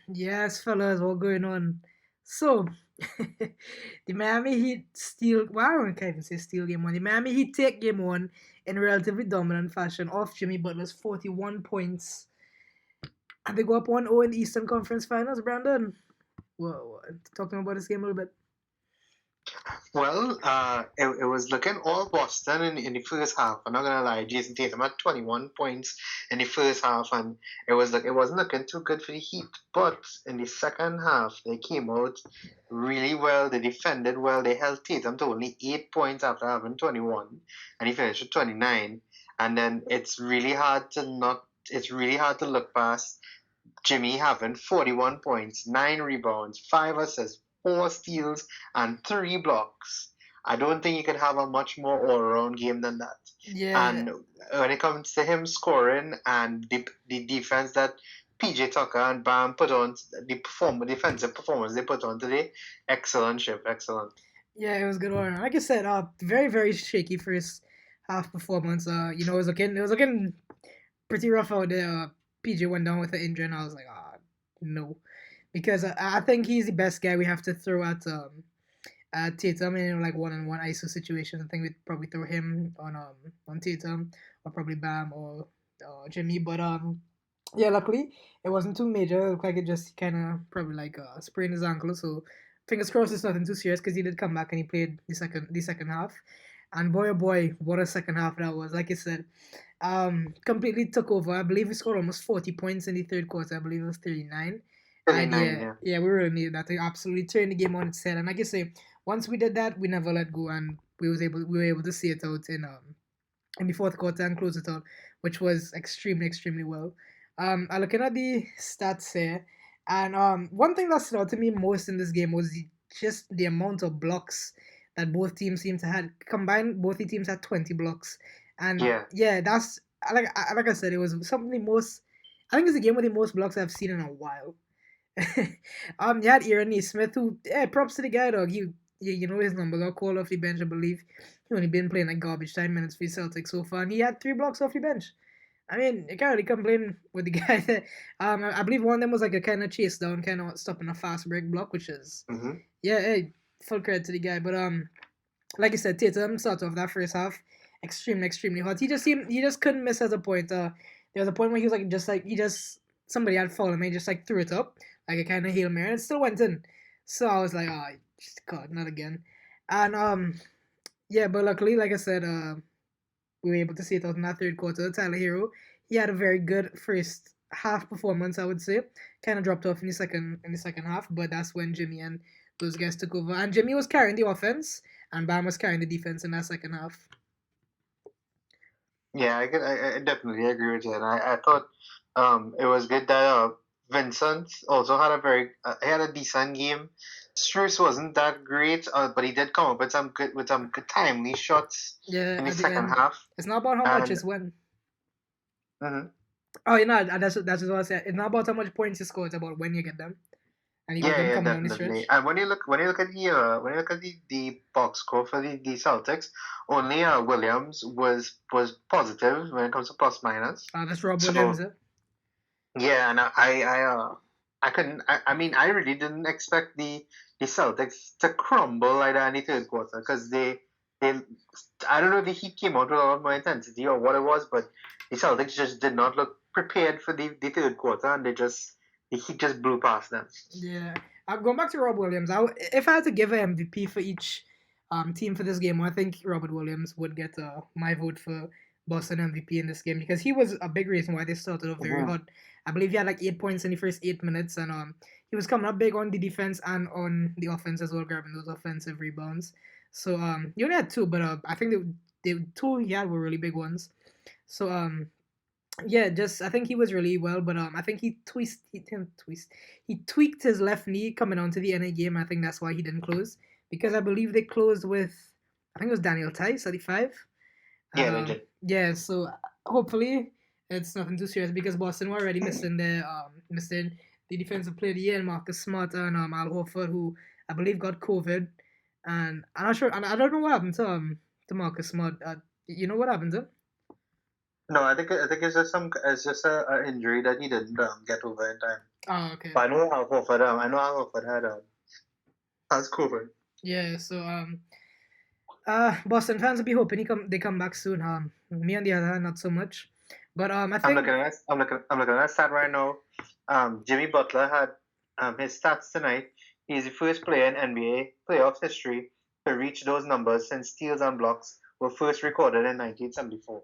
Yes, fellas, what going on? So, the Miami Heat steal. Well, I can't even say steal game one. The Miami Heat take game one in relatively dominant fashion off Jimmy Butler's 41 points, and they go up 1-0 in the Eastern Conference Finals. Brandon, well, talking about this game a little bit. Well, it was looking all Boston in the first half. I'm not gonna lie, Jason Tatum had 21 points in the first half, and it wasn't looking too good for the Heat. But in the second half, they came out really well. They defended well. They held Tatum to only 8 points after having 21, and he finished with 29. And then it's really hard to look past Jimmy having 41 points, 9 rebounds, 5 assists, 4 steals, and 3 blocks. I don't think you can have a much more all around game than that. Yeah, And when it comes to him scoring and the defense that PJ Tucker and Bam put on, defensive performance they put on today, excellent shift, excellent. yeah, it was a good one. Like I said, very very shaky first half performance. It was looking pretty rough out there. PJ went down with an injury, and I was like, no, because I think he's the best guy we have to throw at Tatum in like one-on-one ISO situations. I think we'd probably throw him on Tatum or probably Bam or Jimmy. But yeah, luckily it wasn't too major. It looked like it just kind of probably like sprained his ankle. So fingers crossed it's nothing too serious because he did come back and he played the second half. And boy oh boy, what a second half that was! Like I said, completely took over. I believe we scored almost 40 points in the third quarter. I believe it was 39. And 39, yeah, yeah. yeah, we really needed that to absolutely turn the game on its head. And like I say, once we did that, we never let go, and we were able to see it out in the fourth quarter and close it out, which was extremely well. I'm looking at the stats here, and one thing that stood out to me most in this game was just the amount of blocks that both teams seemed to had combined. Both the teams had 20 blocks, and Yeah. yeah, that's like I said, it was something the most. I think it's a game with the most blocks I've seen in a while. You had Aaron Smith, who, yeah, props to the guy, dog. You know his number got called off the bench, I believe. He only been playing like garbage time minutes for the Celtics so far, and he had 3 blocks off the bench. I mean, you can't really complain with the guy there. I believe one of them was like a kind of chase down, kind of stopping a fast break block, which is, Hmm. yeah, hey, full credit to the guy. But like I said, Tatum started off that first half extremely hot. He just couldn't miss at a point. There was a point where he was like he just somebody had fallen and he just like threw it up like a kind of Hail Mary and it still went in. So I was like, oh God, not again. And yeah, but luckily, like I said, we were able to see it out in that third quarter. Tyler Hero, he had a very good first half performance, I would say. Kind of dropped off in the second half, but that's when Jimmy and those guys took over. And Jimmy was carrying the offense, and Bam was carrying the defense in that second half. Yeah, I definitely agree with you. And I thought it was good that Vincent also had he had a decent game. Struess wasn't that great, but he did come up with some good timely shots Yeah, in the at the second end, half. it's not about how much, And it's when. mhm. Oh, you know, that's what I said. It's not about how much points you score; it's about when you get them, and you got Yeah, them yeah, coming down the definitely. stretch. And when you look at the box score for the Celtics, only Williams was positive when it comes to plus minus. That's Rob Williams. So yeah, and I couldn't. I mean, I really didn't expect the Celtics to crumble like that in the third quarter because they I don't know if the Heat came out with a lot more intensity or what it was, but the Celtics just did not look prepared for the third quarter, and the Heat just blew past them. Yeah, I'm going back to Rob Williams. If I had to give an MVP for each team for this game, I think Robert Williams would get my vote for Boston MVP in this game because he was a big reason why they started off very Mhm. hot. I believe he had like 8 points in the first 8 minutes, and he was coming up big on the defense and on the offense as well, grabbing those offensive rebounds. So he only had two, but I think the two he had were really big ones. So yeah, just I think he was really well, but I think he tweaked his left knee coming onto the end of the game. I think that's why he didn't close because I believe they closed with I think it was Daniel Tice at the five, and Yeah, they did. yeah, so hopefully it's nothing too serious because Boston were already missing the defensive player of the year, Marcus Smart and Al Horford, who I believe got COVID, and I'm not sure, and I don't know what happened to Marcus Smart. You know what happened to him? No, I think it's just a injury that he didn't get over in time. Oh, okay. But I know Al Horford has COVID. Yeah. So Boston fans will be hoping they come back soon. Me on the other hand, not so much. But I think I'm looking at that stat right now. Jimmy Butler had his stats tonight. He's the first player in NBA playoff history to reach those numbers since steals and blocks were first recorded in 1974.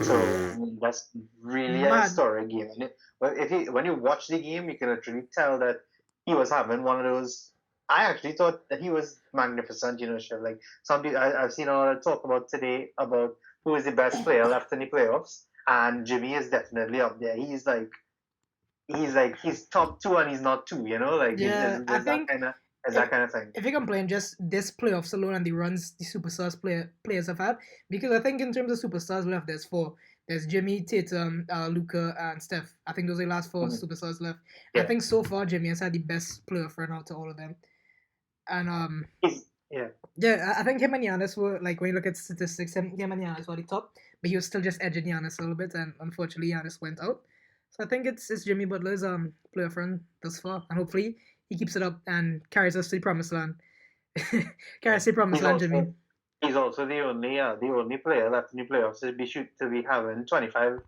So I mean, that's really a mad. historic game. But when you watch the game, you can actually tell that he was having one of those. I actually thought that he was magnificent. Shiv. Like some people, I've seen a lot of talk about today about who is the best player left in the playoffs, and Jimmy is definitely up there. He's top two and he's not two. Like Yeah, I there's think that kind of thing. if you complain just this playoffs alone and the runs the superstars players have had, because I think in terms of superstars left, there's four. There's Jimmy, Tatum, Luca, and Steph. I think those are the last 4 superstars left. I Yeah. think so far Jimmy has had the best player run out to all of them. And Yeah, I think him and Giannis were like when you look at statistics, him and Giannis were the top, but he was still just edging Giannis a little bit, and unfortunately Giannis went out. So I think it's Jimmy Butler's playoff run thus far, and hopefully he keeps it up and carries us to the promised land. Carries us to the promised land, Jimmy. He's also the only player left in the playoffs to be having 25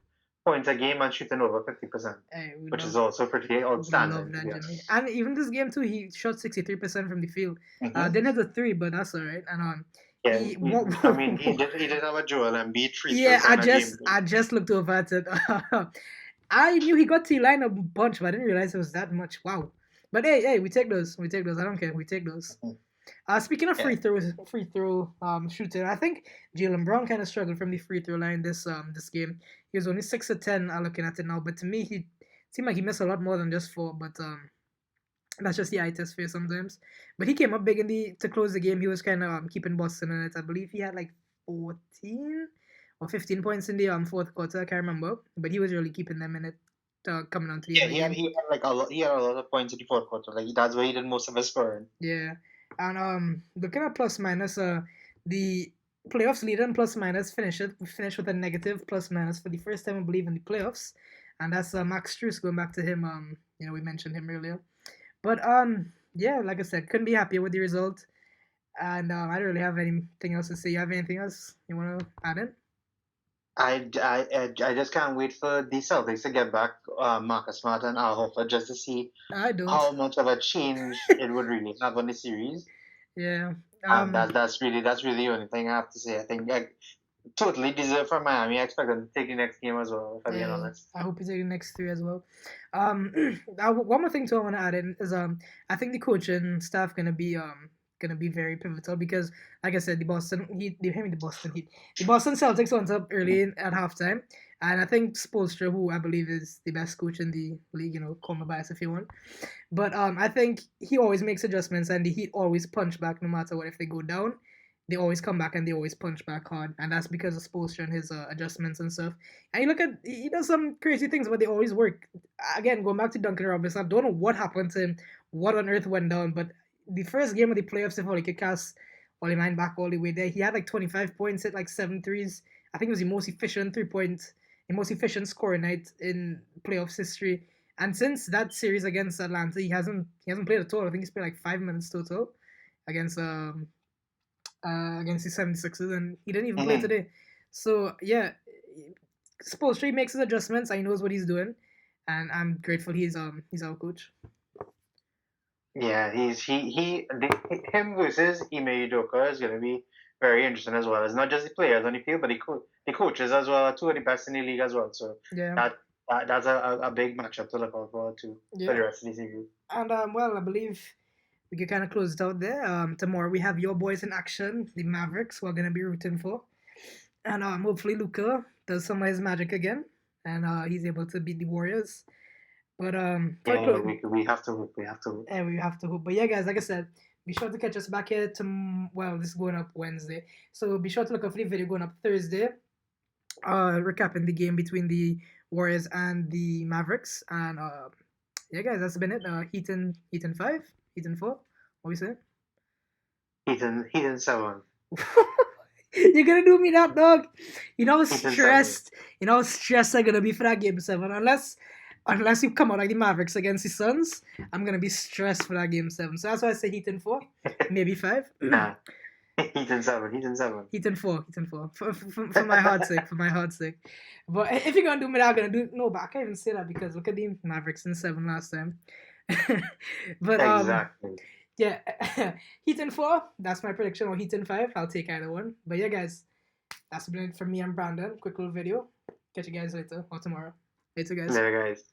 points a game and shooting over 50%, which is also pretty outstanding. Love that, Jimmy. And even this game too, he shot 63% from the field. Mhm. Didn't have a 3, but that's alright. And Yeah, he did have a Joel Embiid free throws. Yeah, I just looked over at it. I knew he got to the line a bunch, but I didn't realize it was that much. Wow. But hey, we take those. I don't care. We take those. Speaking of free throw shooting, I think Jaylen Brown kind of struggled from the free throw line this game. He was only 6 of 10. Looking at it now, but to me, he seemed like he missed a lot more than just 4. But that's just the eye test for sometimes. But he came up big to close the game. He was kind of keeping Boston in it. I believe he had like 14 or 15 points in the fourth quarter. I can't remember, but he was really keeping them in it. Coming on to the end of the game. He had a lot of points in the fourth quarter. Like that's where he did most of his scoring. Yeah, and looking at plus minus, the playoffs leader in plus minus finished with a negative plus minus for the first time I believe in the playoffs, and that's Max Strus. Going back to him, we mentioned him earlier, but yeah, like I said, couldn't be happier with the result, and I don't really have anything else to say. You have anything else you want to add in? I just can't wait for the Celtics to get back Marcus Smart and Al Horford just to see how much of a change it would really have on the series. Yeah. That's really the only thing I have to say. I think totally deserved for Miami. I expect them to take the next game as well, if I'm being honest. I hope you take the next 3 as well. One more thing too I want to add in is I think the coaching staff gonna be very pivotal because, like I said, the Boston Celtics went up early at halftime, and I think Spoelstra, who I believe is the best coach in the league, call me bias if you want, but I think he always makes adjustments and the Heat always punch back no matter what. If they go down, they always come back and they always punch back hard, and that's because of Spoelstra and his adjustments and stuff. And you look at he does some crazy things, but they always work. Again, going back to Duncan Robinson, I don't know what happened to him, what on earth went down, but the first game of the playoffs, if all he could cast all the mind back all the way there, he had like 25 points, hit like 7 threes. I think it was the most efficient the most efficient scoring night in playoffs history. And since that series against Atlanta, he hasn't played at all. I think he's played like 5 minutes total against the 76ers, and he didn't even play today. So yeah, Spoelstra makes his adjustments. He knows what he's doing, and I'm grateful he's our coach. Yeah, him versus Ime Udoka is going to be very interesting as well. It's not just the players on the field, but the coaches as well. 2 of the best in the league as well. So yeah, that's a big matchup to look out for too for the rest of the season. And well, I believe we can kind of close it out there. Tomorrow we have your boys in action, the Mavericks, who are going to be rooting for, and hopefully Luka does some of his magic again, and he's able to beat the Warriors. But we have to hope. Yeah, we have to hope. But yeah, guys, like I said, be sure to catch us back here this is going up Wednesday. So be sure to look out for the video going up Thursday. Recapping the game between the Warriors and the Mavericks. And yeah, guys, that's been it. Heat in 5, Heat in 4. What we say? Heat in 7. You're gonna do me that, dog. You know how stressed I'm gonna be for that game 7. unless you come out like the Mavericks against the Suns, I'm gonna be stressed for that game 7. So that's why I say Heat in 4, maybe 5. Nah. Heat in 7. Heat in 4. For my heart's sake, But if you're gonna do me, I'm gonna do no. But I can't even say that because look at the Mavericks in 7 last time. But Exactly. yeah, Heat in 4. That's my prediction. Or Heat in 5. I'll take either one. But yeah, guys, that's been it from me and Brandon. Quick little video. Catch you guys later or tomorrow. Later, guys. Later, guys.